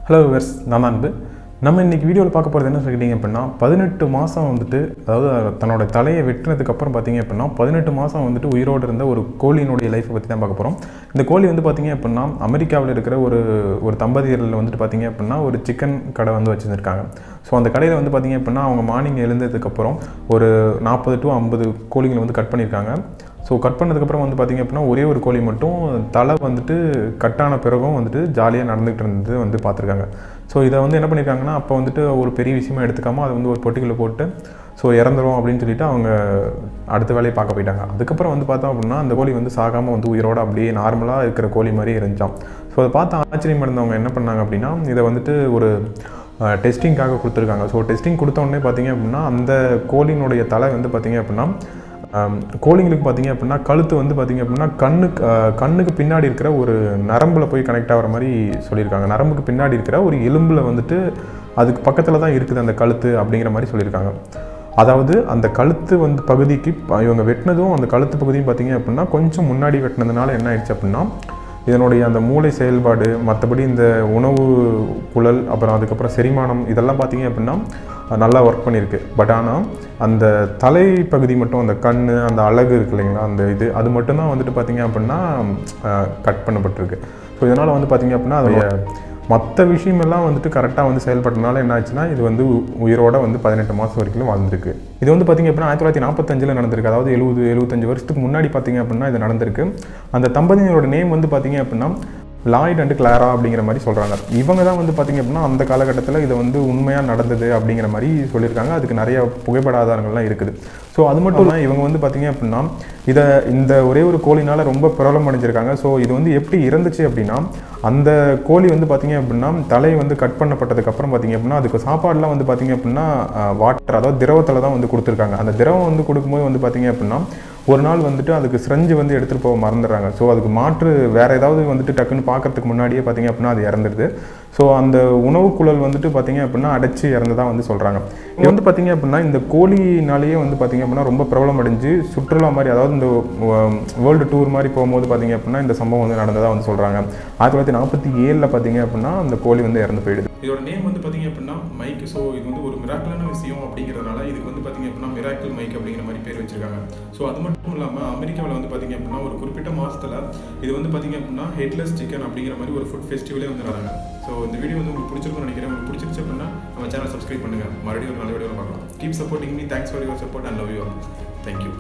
Hello viewers, நான் அன்பு. நம்ம இன்றைக்கி வீடியோவில் பார்க்க போகிறது என்ன சொல்லிட்டீங்க அப்படின்னா 18 மாதம் வந்துட்டு, அதாவது தன்னோட தலையை வெட்டினதுக்கப்புறம் பார்த்தீங்க அப்படின்னா 18 மாதம் வந்துட்டு உயிரோடு இருந்த ஒரு கோழியினுடைய லைஃப்பை பற்றி தான் பார்க்க போகிறோம். இந்த கோழி வந்து பார்த்திங்க அப்படின்னா அமெரிக்காவில் இருக்கிற ஒரு தம்பதியர்கள் வந்துட்டு பார்த்திங்க அப்படின்னா ஒரு சிக்கன் கடை வந்து வச்சுருந்துருக்காங்க. ஸோ அந்த கடையில் வந்து பார்த்திங்க அப்படின்னா அவங்க மார்னிங் எழுந்ததுக்கப்புறம் ஒரு 40 to 50 கோழிகளை வந்து கட் பண்ணியிருக்காங்க. ஸோ கட் பண்ணதுக்கப்புறம் வந்து பார்த்திங்க அப்படின்னா ஒரே ஒரு கோழி மட்டும் தலை வந்துட்டு கட்டான பிறகும் வந்துட்டு ஜாலியாக நடந்துகிட்டு இருந்தது வந்து பார்த்துருக்காங்க. ஸோ இதை வந்து என்ன பண்ணியிருக்காங்கன்னா, அப்போ வந்துட்டு ஒரு பெரிய விஷயமா எடுத்துக்காமல் அதை வந்து ஒரு பொட்டிக்குள்ளே போட்டு ஸோ இறந்துரும் அப்படின்னு சொல்லிட்டு அவங்க அடுத்த வேலையை பார்க்க போயிட்டாங்க. அதுக்கப்புறம் வந்து பார்த்தோம் அப்படின்னா அந்த கோழி வந்து சாகாமல் வந்து உயிரோடு அப்படியே நார்மலாக இருக்கிற கோழி மாதிரி இருந்துச்சான். ஸோ அதை பார்த்து ஆச்சரியம் இருந்தவங்க என்ன பண்ணாங்க அப்படின்னா, இதை வந்துட்டு ஒரு டெஸ்டிங்காக கொடுத்துருக்காங்க. ஸோ டெஸ்டிங் கொடுத்தோடனே பார்த்திங்க அப்படின்னா அந்த கோழியினுடைய தலை வந்து பார்த்திங்க அப்படின்னா கோழிங்களுக்கு பார்த்திங்க அப்படின்னா கழுத்து வந்து பார்த்திங்க அப்படின்னா கண்ணுக்கு பின்னாடி இருக்கிற ஒரு நரம்பில் போய் கனெக்ட் ஆகிற மாதிரி சொல்லியிருக்காங்க. நரம்புக்கு பின்னாடி இருக்கிற ஒரு எலும்பில் வந்துட்டு அதுக்கு பக்கத்தில் தான் இருக்குது அந்த கழுத்து அப்படிங்கிற மாதிரி சொல்லியிருக்காங்க. அதாவது அந்த கழுத்து வந்து பகுதிக்கு இவங்க வெட்டினதும் அந்த கழுத்து பகுதியும் பார்த்திங்க அப்படின்னா கொஞ்சம் முன்னாடி வெட்டினதுனால என்ன ஆயிடுச்சு அப்படின்னா இதனுடைய அந்த மூளை செயல்பாடு, மற்றபடி இந்த உணவு குழல், அப்புறம் அதுக்கப்புறம் செரிமானம் இதெல்லாம் பார்த்திங்க அப்படின்னா நல்லா ஒர்க் பண்ணியிருக்கு. பட் ஆனால் அந்த தலைப்பகுதி மட்டும், அந்த கண், அந்த அழகு இருக்கு இல்லைங்களா, அந்த அது மட்டும்தான் வந்துட்டு பார்த்திங்க அப்படின்னா கட் பண்ணப்பட்டிருக்கு. ஸோ இதனால் வந்து பார்த்திங்க அப்படின்னா அதோடைய மற்ற விஷயமெல்லாம் வந்துட்டு கரெக்டாக வந்து செயல்பட்டனால என்ன ஆச்சுன்னா இது வந்து உயிரோட வந்து 18 மாதம் வரைக்கும் வாழ்ந்துருக்கு. இது வந்து பார்த்திங்க அப்படின்னா 1945 நடந்திருக்கு. அதாவது 75 வருஷத்துக்கு முன்னாடி பார்த்திங்க அப்படின்னா இது நடந்திருக்கு. அந்த தம்பதியினரோட நேம் வந்து பார்த்திங்க அப்படின்னா லாய்ட் அண்ட் கிளாரா அப்படிங்கிற மாதிரி சொல்கிறாங்க. இவங்க தான் வந்து பார்த்திங்க அப்படின்னா அந்த காலகட்டத்தில் இதை வந்து உண்மையாக நடந்தது அப்படிங்கிற மாதிரி சொல்லியிருக்காங்க. அதுக்கு நிறைய புகைப்பட ஆதாரங்கள்லாம் இருக்குது. ஸோ அது மட்டும் இல்லை, இவங்க வந்து பார்த்திங்க அப்படின்னா இந்த ஒரே ஒரு கோழினால் ரொம்ப பிரபலம் அடைஞ்சிருக்காங்க. ஸோ இது வந்து எப்படி இறந்துச்சு அப்படின்னா, அந்த கோழி வந்து பார்த்திங்க அப்படின்னா தலை வந்து கட் பண்ணப்பட்டதுக்கப்புறம் பார்த்திங்க அப்படின்னா அதுக்கு சாப்பாடுலாம் வந்து பார்த்திங்க அப்படின்னா வாட்டர், அதாவது திரவத்தில் தான் வந்து கொடுத்துருக்காங்க. அந்த திரவம் வந்து கொடுக்கும்போது வந்து பார்த்திங்க அப்படின்னா ஒரு நாள் வந்துட்டு அதுக்கு சிரஞ்சு வந்து எடுத்துகிட்டு போக மறந்துடுறாங்க. ஸோ அதுக்கு மாற்று வேறு ஏதாவது வந்துட்டு டக்குன்னு பார்க்கறதுக்கு முன்னாடியே பார்த்திங்க அப்படின்னா அது இறந்துடுது. ஸோ அந்த உணவு குழல் வந்துட்டு பார்த்திங்க அப்படின்னா அடைச்சி இறந்துதான் வந்து சொல்கிறாங்க. இது வந்து பார்த்திங்க அப்படின்னா இந்த கோழினாலேயே வந்து பார்த்திங்க அப்படின்னா ரொம்ப பிரபலம் அடைஞ்சு சுற்றுலா மாதிரி, அதாவது இந்த வேர்ல்டு டூர் மாதிரி போகும்போது பார்த்திங்க அப்படின்னா இந்த சம்பவம் வந்து நடந்ததாக வந்து சொல்கிறாங்க. 1947 பார்த்திங்க அப்படின்னா அந்த கோழி வந்து இறந்து போயிடுது. இதோட நேம் வந்து பார்த்திங்க அப்படின்னா மைக். ஸோ இது வந்து ஒரு மிராக்கிளான விஷயம் அப்படிங்கிறதுனால இதுக்கு வந்து பார்த்திங்க அப்படின்னா மிராக்கிள் மைக் அப்படிங்கிற மாதிரி பேர் வச்சிருக்காங்க. ஸோ அது மட்டும் இல்லாமல் அமெரிக்காவில் வந்து பார்த்திங்க அப்படின்னா ஒரு குறிப்பிட்ட மாதத்தில் இது வந்து பார்த்திங்க அப்படின்னா ஹெட்லெஸ் சிக்கன் அப்படிங்கிற மாதிரி ஒரு ஃபுட் ஃபெஸ்டிவலே வந்து வராங்க. ஸோ இந்த வீடியோ வந்து உங்களுக்கு பிடிச்சிருக்கும்னு நினைக்கிறேன். உங்களுக்கு பிடிச்சிருச்சு அப்படின்னா நம்ம சேனல் சப்ஸ்கிரைப் பண்ணுங்கள். மறுபடியும் ஒரு நல்ல வீடியோ பார்க்கலாம். Keep supporting me. Thanks for your support and love you all. Thank you.